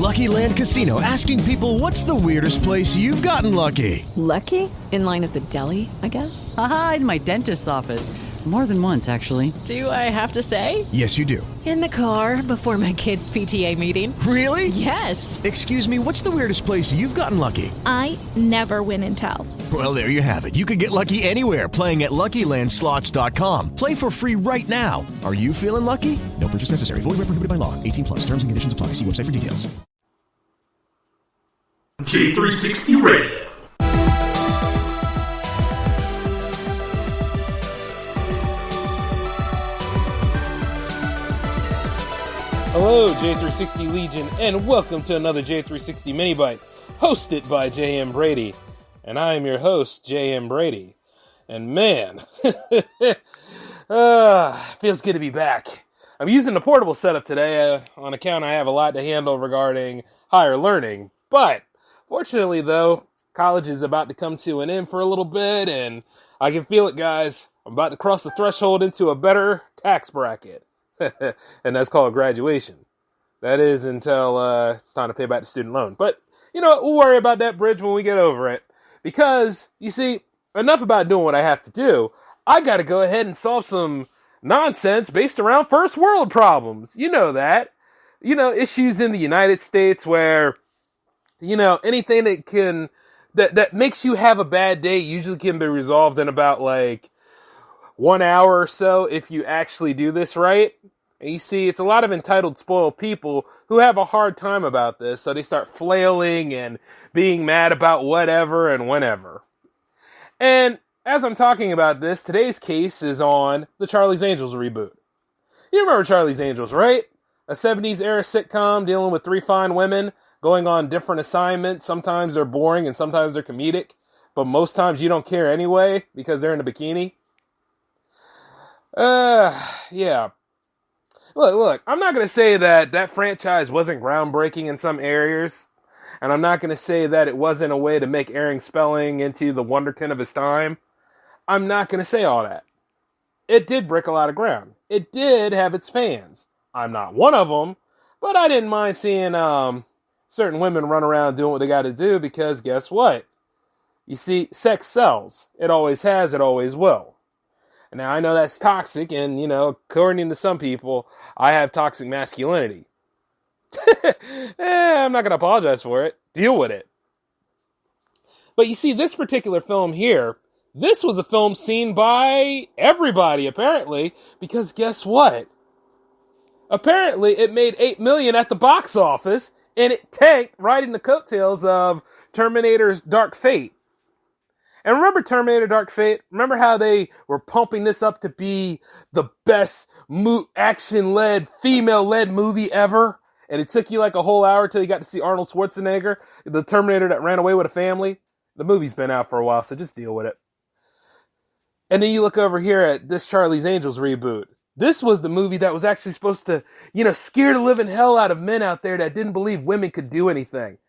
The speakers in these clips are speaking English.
Lucky Land Casino, asking people, what's the weirdest place you've gotten lucky? Lucky? In line at the deli, I guess? Aha, in my dentist's office. More than once, actually. Do I have to say? Yes, you do. In the car before my kids' PTA meeting. Really? Yes. Excuse me, what's the weirdest place you've gotten lucky? I never win and tell. Well, there you have it. You can get lucky anywhere, playing at LuckyLandSlots.com. Play for free right now. Are you feeling lucky? No purchase necessary. Void where prohibited by law. 18 plus. Terms and conditions apply. See website for details. J360 Radio. Hello, J360 Legion, and welcome to another J360 Mini Bite, hosted by J.M. Brady. And I am your host, J.M. Brady. And man, feels good to be back. I'm using the portable setup today on account I have a lot to handle regarding higher learning. But, fortunately though, college is about to come to an end for a little bit, and I can feel it, guys. I'm about to cross the threshold into a better tax bracket. And that's called graduation. That is until it's time to pay back the student loan. But, you know what, we'll worry about that bridge when we get over it. Because, you see, enough about doing what I have to do. I gotta go ahead and solve some nonsense based around first world problems. You know that. You know, issues in the United States where, you know, anything that makes you have a bad day usually can be resolved in about, 1 hour or so if you actually do this right. And you see, it's a lot of entitled, spoiled people who have a hard time about this, so they start flailing and being mad about whatever and whenever. And as I'm talking about this, today's case is on the Charlie's Angels reboot. You remember Charlie's Angels, right? A 70s era sitcom dealing with three fine women going on different assignments. Sometimes they're boring and sometimes they're comedic, but most times you don't care anyway because they're in a bikini. Yeah. Look, I'm not going to say that franchise wasn't groundbreaking in some areas, and I'm not going to say that it wasn't a way to make Aaron Spelling into the wonderkin of his time. I'm not going to say all that. It did break a lot of ground. It did have its fans. I'm not one of them, but I didn't mind seeing certain women run around doing what they got to do because guess what? You see, sex sells. It always has, it always will. Now, I know that's toxic, and, you know, according to some people, I have toxic masculinity. I'm not going to apologize for it. Deal with it. But you see, this particular film here, this was a film seen by everybody, apparently, because guess what? Apparently, it made $8 million at the box office, and it tanked right in the coattails of Terminator's Dark Fate. And remember Terminator Dark Fate? Remember how they were pumping this up to be the best action-led, female-led movie ever? And it took you like a whole hour till you got to see Arnold Schwarzenegger, the Terminator that ran away with a family. The movie's been out for a while, so just deal with it. And then you look over here at this Charlie's Angels reboot. This was the movie that was actually supposed to, you know, scare the living hell out of men out there that didn't believe women could do anything.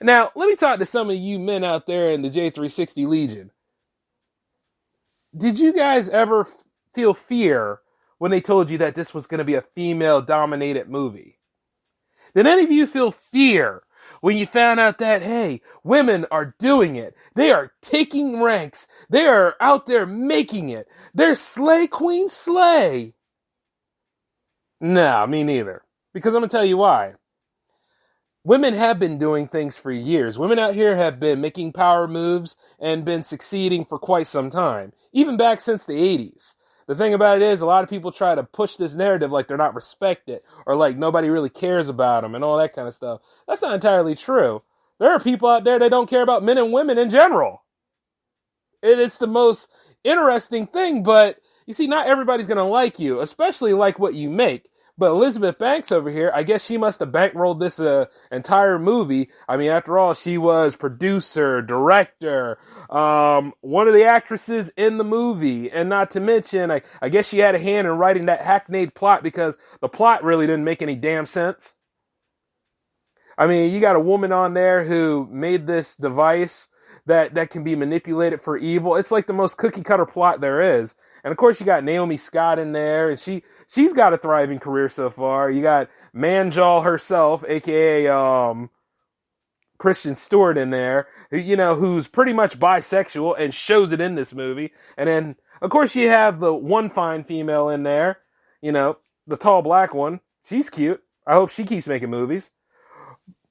Now, let me talk to some of you men out there in the J360 Legion. Did you guys ever feel fear when they told you that this was going to be a female-dominated movie? Did any of you feel fear when you found out that, hey, women are doing it? They are taking ranks. They are out there making it. They're slay queen slay. No, me neither. Because I'm going to tell you why. Women have been doing things for years. Women out here have been making power moves and been succeeding for quite some time. Even back since the 80s. The thing about it is, a lot of people try to push this narrative like they're not respected or like nobody really cares about them and all that kind of stuff. That's not entirely true. There are people out there that don't care about men and women in general. It is the most interesting thing, but you see, not everybody's going to like you, especially like what you make. But Elizabeth Banks over here, I guess she must have bankrolled this entire movie. I mean, after all, she was producer, director, one of the actresses in the movie. And not to mention, I guess she had a hand in writing that hackneyed plot because the plot really didn't make any damn sense. I mean, you got a woman on there who made this device that can be manipulated for evil. It's like the most cookie cutter plot there is. And of course, you got Naomi Scott in there, and she's got a thriving career so far. You got Manjal herself, aka Kristen Stewart, in there, who's pretty much bisexual and shows it in this movie. And then, of course, you have the one fine female in there, the tall black one. She's cute. I hope she keeps making movies.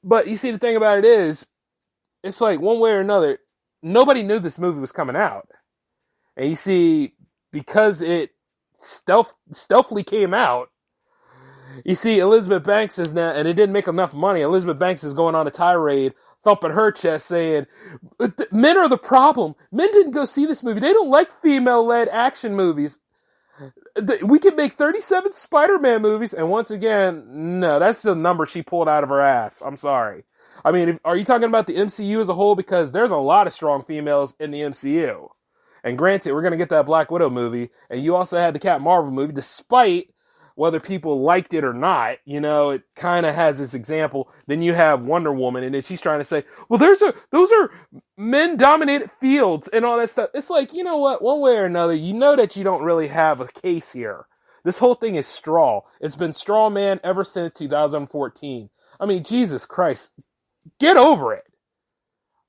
But you see, the thing about it is, it's like one way or another, nobody knew this movie was coming out. And you see, because it stealthily came out, you see Elizabeth Banks is now, and it didn't make enough money, Elizabeth Banks is going on a tirade, thumping her chest, saying, men are the problem. Men didn't go see this movie. They don't like female-led action movies. We can make 37 Spider-Man movies, and once again, no, that's the number she pulled out of her ass. I'm sorry. I mean, are you talking about the MCU as a whole? Because there's a lot of strong females in the MCU. And granted, we're going to get that Black Widow movie, and you also had the Captain Marvel movie, despite whether people liked it or not, it kind of has this example. Then you have Wonder Woman, and then she's trying to say, well, those are men-dominated fields and all that stuff. It's like, you know what? One way or another, you know that you don't really have a case here. This whole thing is straw. It's been straw man ever since 2014. I mean, Jesus Christ. Get over it.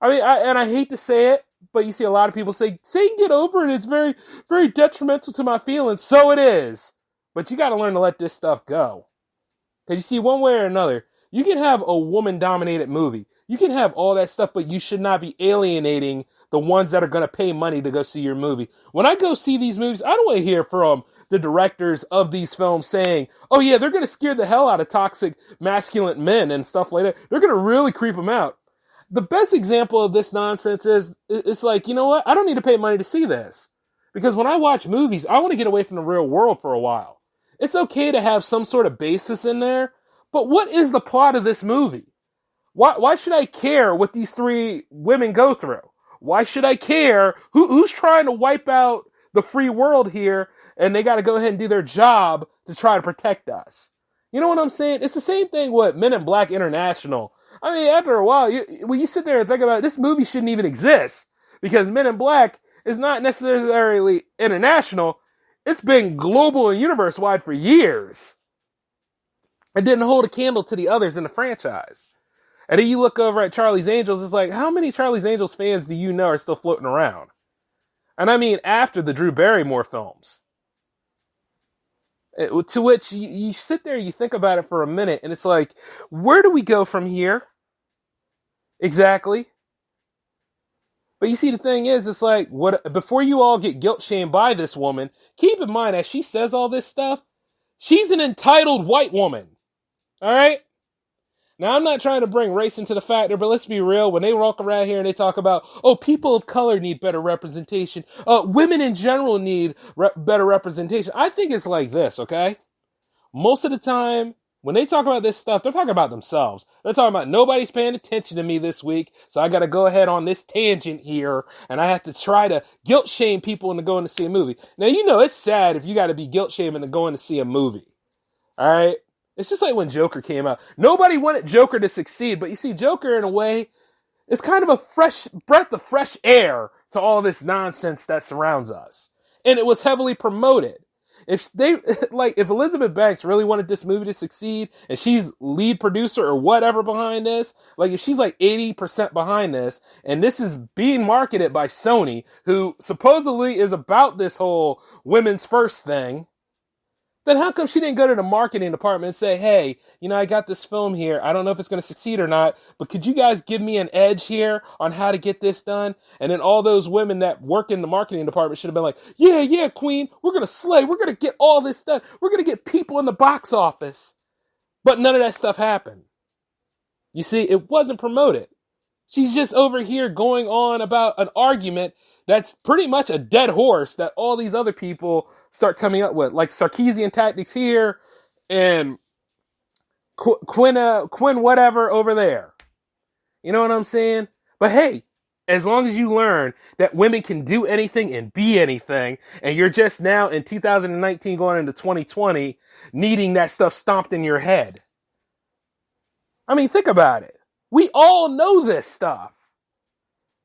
I mean, I hate to say it, but you see a lot of people say get over it. It's very, very detrimental to my feelings. So it is. But you got to learn to let this stuff go. Because you see, one way or another, you can have a woman-dominated movie. You can have all that stuff, but you should not be alienating the ones that are going to pay money to go see your movie. When I go see these movies, I don't want to hear from the directors of these films saying, oh yeah, they're going to scare the hell out of toxic masculine men and stuff like that. They're going to really creep them out. The best example of this nonsense is, it's like, you know what? I don't need to pay money to see this. Because when I watch movies, I want to get away from the real world for a while. It's okay to have some sort of basis in there, but what is the plot of this movie? Why should I care what these three women go through? Why should I care who's trying to wipe out the free world here, and they got to go ahead and do their job to try to protect us? You know what I'm saying? It's the same thing with Men in Black International. I mean, after a while, when you sit there and think about it, this movie shouldn't even exist, because Men in Black is not necessarily international. It's been global and universe-wide for years. It didn't hold a candle to the others in the franchise. And then you look over at Charlie's Angels, it's like, how many Charlie's Angels fans do you know are still floating around? And I mean after the Drew Barrymore films. To which you sit there, you think about it for a minute, and it's like, where do we go from here? Exactly. But you see, the thing is, it's like, before you all get guilt-shamed by this woman, keep in mind, as she says all this stuff, she's an entitled white woman. All right? Now, I'm not trying to bring race into the factor, but let's be real. When they walk around here and they talk about, oh, people of color need better representation. Women in general need better representation. I think it's like this, okay? Most of the time, when they talk about this stuff, they're talking about themselves. They're talking about nobody's paying attention to me this week, so I got to go ahead on this tangent here, and I have to try to guilt shame people into going to see a movie. Now, it's sad if you got to be guilt shaming to going to see a movie. All right? It's just like when Joker came out. Nobody wanted Joker to succeed, but you see, Joker, in a way, is kind of a fresh breath of fresh air to all this nonsense that surrounds us. And it was heavily promoted. If Elizabeth Banks really wanted this movie to succeed, and she's lead producer or whatever behind this, like if she's like 80% behind this, and this is being marketed by Sony, who supposedly is about this whole women's first thing, then how come she didn't go to the marketing department and say, hey, I got this film here. I don't know if it's going to succeed or not, but could you guys give me an edge here on how to get this done? And then all those women that work in the marketing department should have been like, yeah, queen, we're going to slay. We're going to get all this done. We're going to get people in the box office. But none of that stuff happened. You see, it wasn't promoted. She's just over here going on about an argument that's pretty much a dead horse that all these other people start coming up with, like Sarkeesian tactics here and Quinn whatever over there. You know what I'm saying? But hey, as long as you learn that women can do anything and be anything, and you're just now in 2019 going into 2020 needing that stuff stomped in your head. I mean, think about it. We all know this stuff.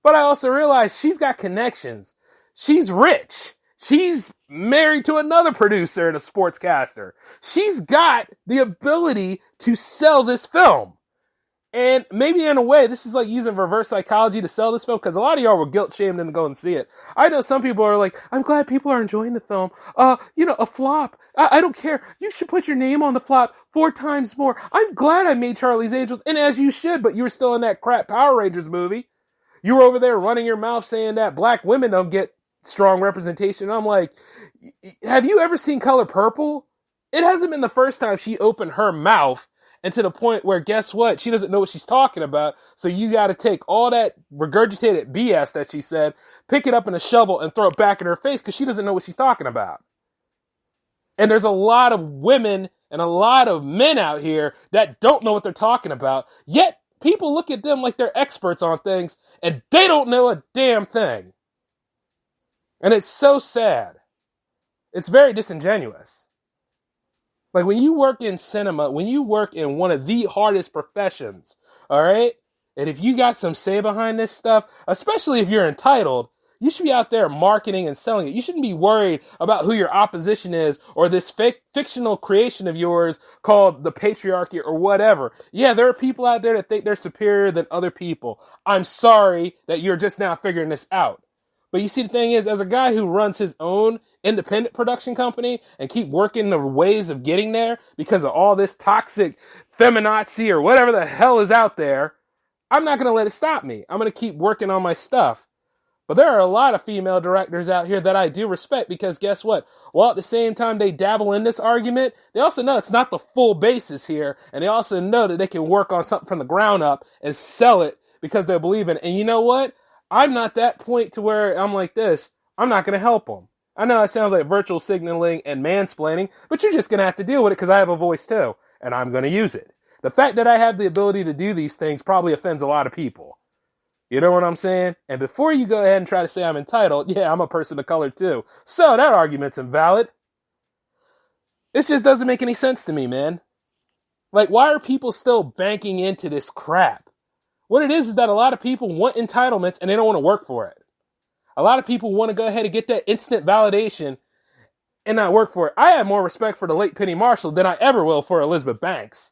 But I also realize she's got connections. She's rich. She's married to another producer and a sportscaster. She's got the ability to sell this film. And maybe in a way, this is like using reverse psychology to sell this film, because a lot of y'all were guilt shamed into going and see it. I know some people are like, I'm glad people are enjoying the film. A flop. I don't care. You should put your name on the flop 4 times more. I'm glad I made Charlie's Angels, and as you should, but you were still in that crap Power Rangers movie. You were over there running your mouth saying that black women don't get strong representation. I'm like, have you ever seen Color Purple? It hasn't been the first time she opened her mouth, and to the point where, guess what? She doesn't know what she's talking about. So you got to take all that regurgitated BS that she said, pick it up in a shovel and throw it back in her face, because she doesn't know what she's talking about. And there's a lot of women and a lot of men out here that don't know what they're talking about. Yet people look at them like they're experts on things, and they don't know a damn thing. And it's so sad. It's very disingenuous. Like, when you work in cinema, when you work in one of the hardest professions, all right? And if you got some say behind this stuff, especially if you're entitled, you should be out there marketing and selling it. You shouldn't be worried about who your opposition is, or this fictional creation of yours called the patriarchy or whatever. Yeah, there are people out there that think they're superior than other people. I'm sorry that you're just now figuring this out. But you see, the thing is, as a guy who runs his own independent production company and keep working the ways of getting there because of all this toxic feminazi or whatever the hell is out there, I'm not going to let it stop me. I'm going to keep working on my stuff. But there are a lot of female directors out here that I do respect, because guess what? While at the same time they dabble in this argument, they also know it's not the full basis here. And they also know that they can work on something from the ground up and sell it because they believe in it. And you know what? I'm not that point to where I'm like this. I'm not going to help them. I know it sounds like virtual signaling and mansplaining, but you're just going to have to deal with it, because I have a voice too, and I'm going to use it. The fact that I have the ability to do these things probably offends a lot of people. You know what I'm saying? And before you go ahead and try to say I'm entitled, yeah, I'm a person of color too. So that argument's invalid. This just doesn't make any sense to me, man. Like, why are people still banking into this crap? What it is that a lot of people want entitlements and they don't want to work for it. A lot of people want to go ahead and get that instant validation and not work for it. I have more respect for the late Penny Marshall than I ever will for Elizabeth Banks.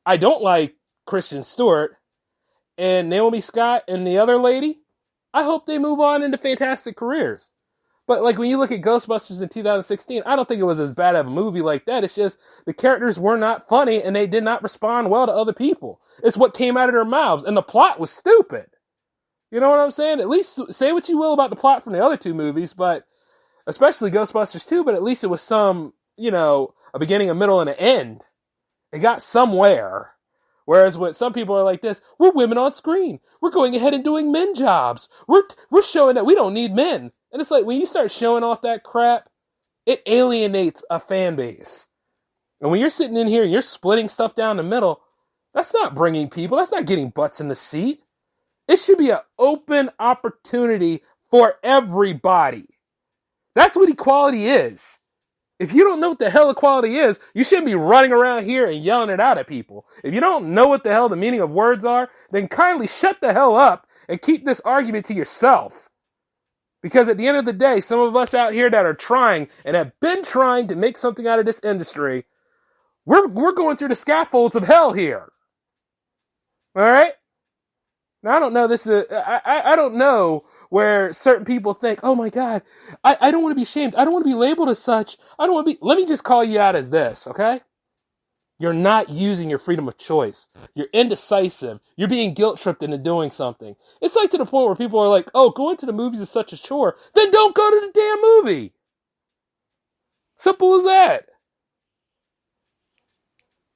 I don't like Kristen Stewart and Naomi Scott and the other lady. I hope they move on into fantastic careers. But like, when you look at Ghostbusters in 2016, I don't think it was as bad of a movie like that. It's just the characters were not funny and they did not respond well to other people. It's what came out of their mouths, and the plot was stupid. You know what I'm saying? At least say what you will about the plot from the other 2 movies, but especially Ghostbusters 2, but at least it was some, a beginning, a middle, and an end. It got somewhere. Whereas when some people are like this, we're women on screen. We're going ahead and doing men jobs. We're showing that we don't need men. And it's like, when you start showing off that crap, it alienates a fan base. And when you're sitting in here and you're splitting stuff down the middle, that's not bringing people. That's not getting butts in the seat. It should be an open opportunity for everybody. That's what equality is. If you don't know what the hell equality is, you shouldn't be running around here and yelling it out at people. If you don't know what the hell the meaning of words are, then kindly shut the hell up and keep this argument to yourself. Because at the end of the day, some of us out here that are trying and have been trying to make something out of this industry, we're going through the scaffolds of hell here. All right? Now, I don't know. I don't know where certain people think, oh my God, I don't want to be shamed. I don't want to be labeled as such. I don't want to be. Let me just call you out as this, okay? You're not using your freedom of choice. You're indecisive. You're being guilt-tripped into doing something. It's like to the point where people are like, oh, going to the movies is such a chore. Then don't go to the damn movie. Simple as that.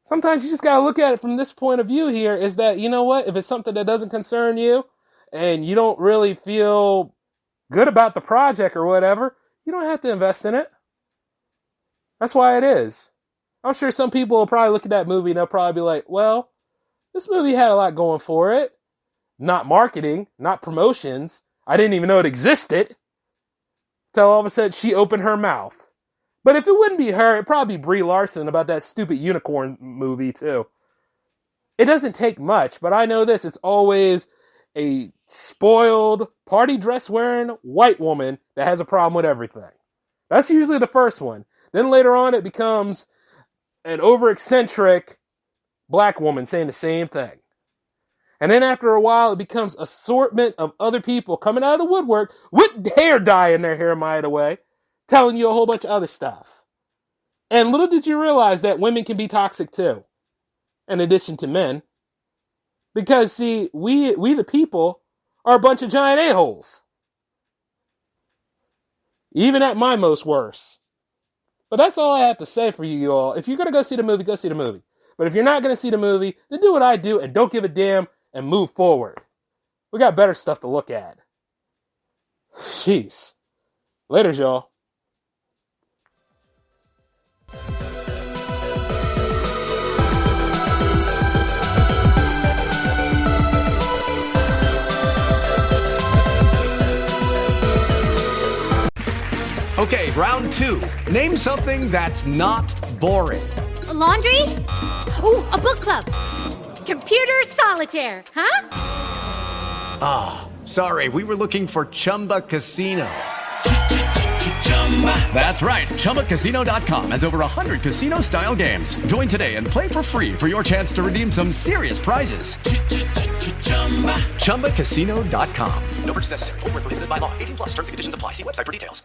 Sometimes you just got to look at it from this point of view here, is that, you know what? If it's something that doesn't concern you and you don't really feel good about the project or whatever, you don't have to invest in it. That's why it is. I'm sure some people will probably look at that movie and they'll probably be like, well, this movie had a lot going for it. Not marketing, not promotions. I didn't even know it existed. Till all of a sudden she opened her mouth. But if it wouldn't be her, it'd probably be Brie Larson about that stupid unicorn movie too. It doesn't take much, but I know this. It's always a spoiled, party dress wearing white woman that has a problem with everything. That's usually the first one. Then later on, it becomes an over-eccentric black woman saying the same thing. And then after a while, it becomes assortment of other people coming out of the woodwork with hair dye in their hair, by the way, telling you a whole bunch of other stuff. And little did you realize that women can be toxic too, in addition to men. Because, see, we the people are a bunch of giant a-holes. Even at my most worst. But that's all I have to say for you all. If you're going to go see the movie, go see the movie. But if you're not going to see the movie, then do what I do and don't give a damn and move forward. We got better stuff to look at. Jeez. Later, y'all. Okay, round two. Name something that's not boring. A laundry? Ooh, a book club. Computer solitaire, huh? Ah, sorry, we were looking for Chumba Casino. That's right, ChumbaCasino.com has over 100 casino-style games. Join today and play for free for your chance to redeem some serious prizes. ChumbaCasino.com. No purchase necessary. Void where prohibited by law. 18+ terms and conditions apply. See website for details.